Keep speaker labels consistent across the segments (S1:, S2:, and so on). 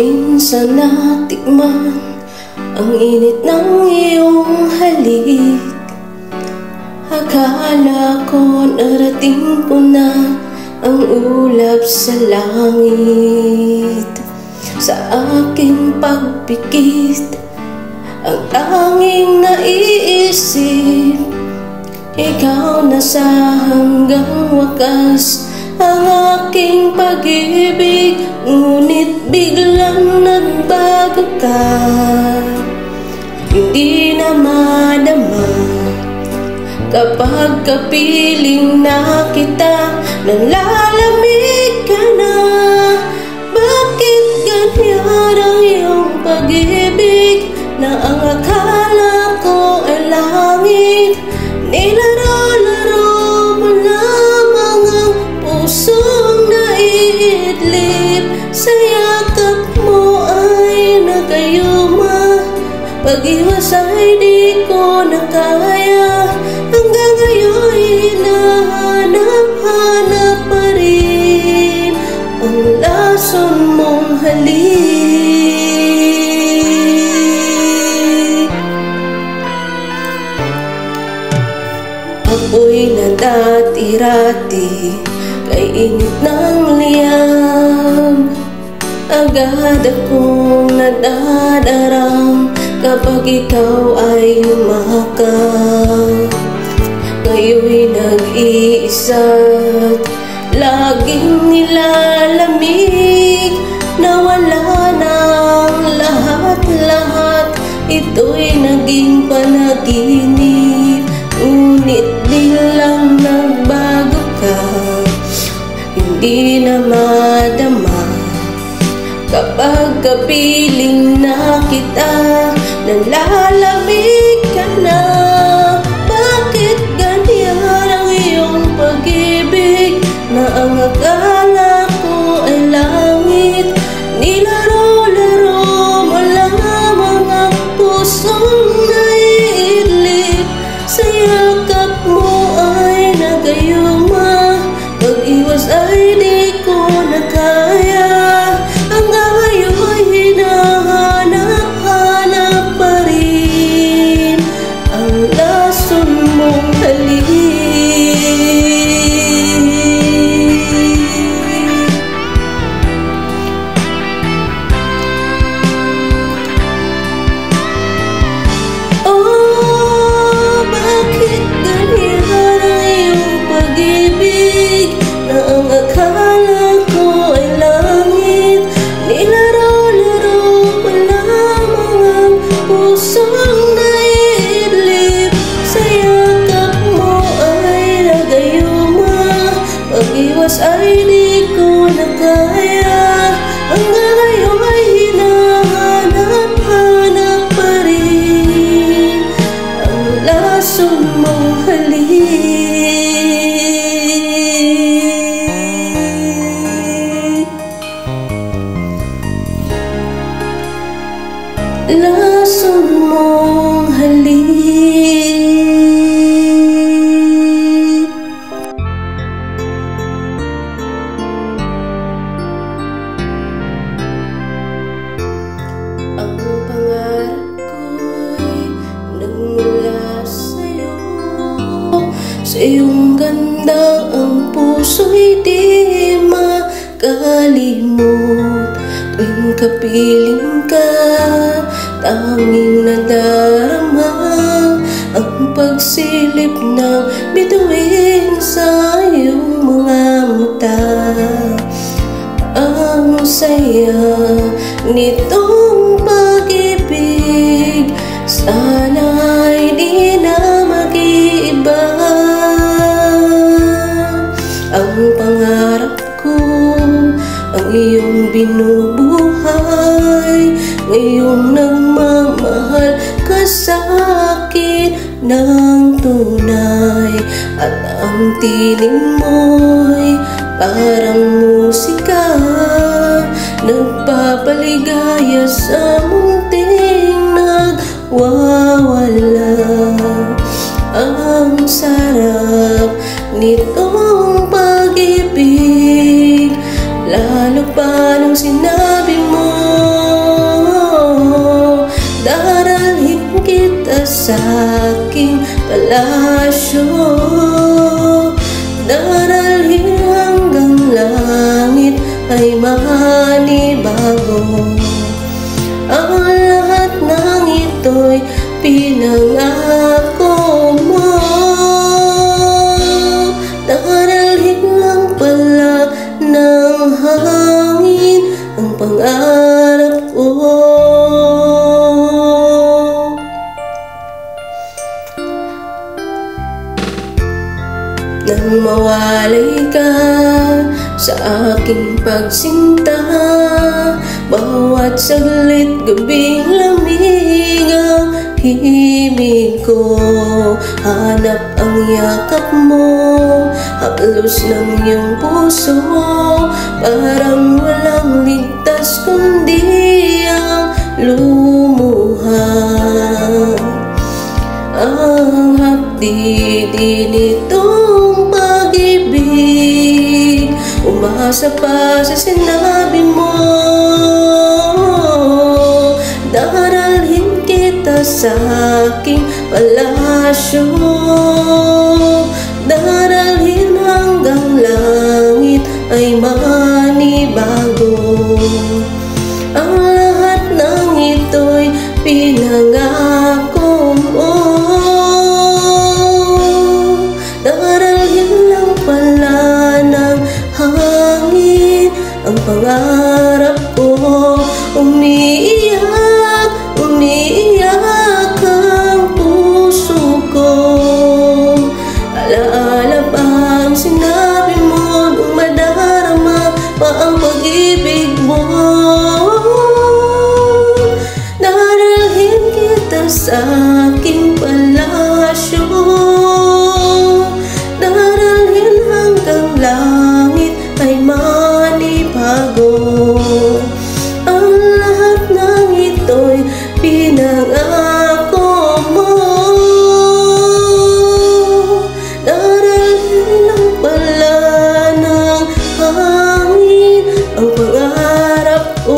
S1: Minsan natikman ang init ng iyong halik. Akala ko narating ko na ang ulap sa langit. Sa aking pagpikit, ang tanging naiisip, ikaw na sa hanggang wakas ang aking pag-ibig. Ngunit biglang nagbago ka, hindi na madama kapag kapiling na kita. Nalalamig ka na, bakit ganyan ang iyong pag-ibig? Na ang akala ko ay langit, nilaro-laro mo lamang ang pusong naiidlip. Sa yakap mo ay nagayuma, pag-iwas ay di ko na kaya. Hanggang ngayon hinahanap-hanap pa rin ang lason mong halik. Ako'y nadati-rati kay init ng liyam. Agad akong nadadarang kapag ikaw ay humakap. Ngayon'y nag-iisa't laging nilalamig. Nawala ng lahat-lahat, ito'y naging panaginip. Ngunit biglang nagbago ka, hindi na madama kapag kapiling na kita. Nalalamig ka na, bakit ganyan ang iyong pag-ibig? Na ang akala ko ay langit, nilaro-laro mo lamang ang pusong naiidlip. Sa yakap mo ay nagayuma, pag-iwas ay di ko na kaya. Hanggang ngayon hinahanap-hanap pa rin ang lason mong halik. Oh, bakit ganyan ang iyong pag-ibig? Na ang akala ko ay langit, nilaro-laro mo lamang ang pusong naiidlip. Sa yakap mo ay nagayuma, pag-iwas ay di ko na kaya. Hanggang ngayon ay hinahanap-hanap pa rin ang lason mong halik. Lason mong halik. Ang pangarap ko'y nagmula sa'yo. Sa iyong ganda ang puso'y di makalimot. Tuwing kapiling ka, tanging nadarama ang pagsilip ng bituin sa iyong mga mata. Ang saya nitong pag-ibig, sana'y di na mag-iiba. Ang pangarap ko, ang iyong binubuhay. Ngayong nagmamahal ka sa'kin ng tunay, at ang tiling mo'y parang musika, nagpapaligaya sa munting nagwawala. Ang sarap nitong pag-ibig, lalo pa nung sinabi mo sa aking palasyo, daralhin hanggang langit ay manibago. Ang lahat ng ito'y pinangako mo. Daralhin lang pala ng hangin ang pangarap ko. Nang mawalay ka sa aking pagsinta, bawat saglit gabing lamig ang himig ko. Hanap ang yakap mo, haplos ng iyong puso, parang walang ligtas kundi ang lumuha. Ang hapdi nitong pag-ibig, umasa pa sa sinabi mo. Daralhin kita sa aking palasyo, daralhin hanggang langit ay manibago. Ang lahat ng ito'y pinangako mo. Daralhin lang pala ng hangin ang pangarap ko. Umiiyak, umiiyak ang puso ko. Alaala pa ang sinabi mo nung madarama pa ang pag-ibig mo. Daralhin kita sa aking palasyo, daralhin hanggang langit ay manibago. Ang lahat ng ito'y pinangako mo. Daralhin lang pala ng hangin ang pangarap ko.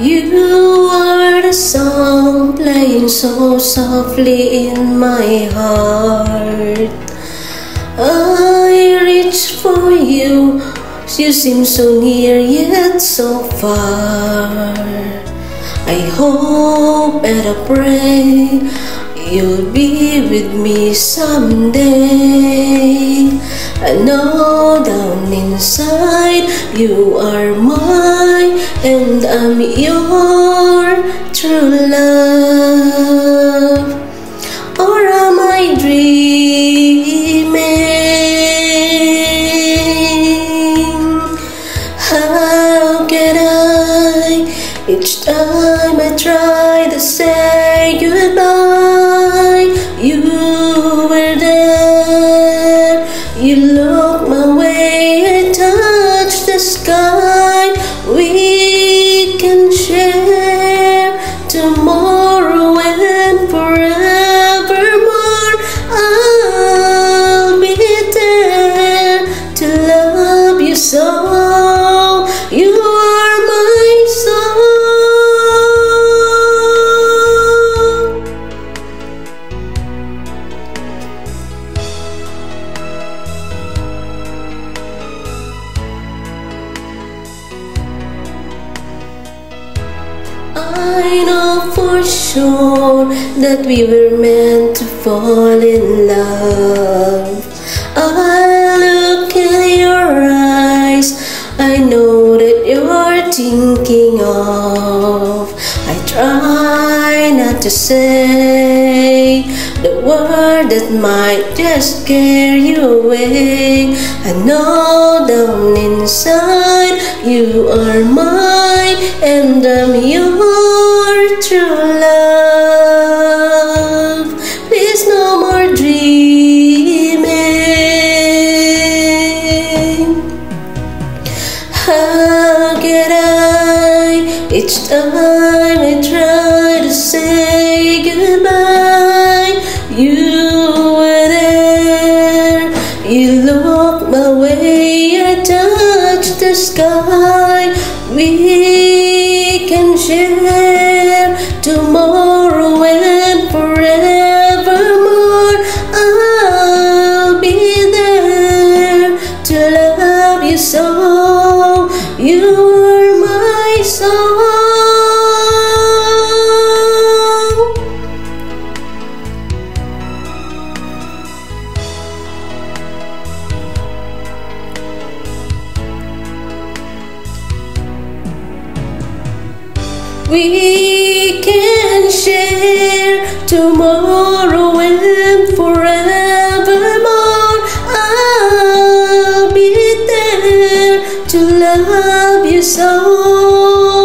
S1: You are the song playing so softly in my heart. I reach for you, you seem so near yet so far. I hope and I pray you'll be with me someday. I know down inside you are mine and I'm your true love. Or am I dreaming? How can I? Each time I try to say goodbye, you were there. You looked my way, I touched the sky. We can share tomorrow and forevermore. I'll be there to love you so. You are my soul. I know for sure that we were meant to fall in love. I look in your eyes, I know that you're thinking of. I try not to say the word that might just scare you away. I know down inside you are mine and I'm your true love. Please no more dreaming. How can I? Each time I try to say goodbye, you were there. You looked my way, I touched the sky. sky. We can share tomorrow and forevermore. I'll be there to love you so. You're my song. We can share tomorrow and forevermore. I'll be there to love you so.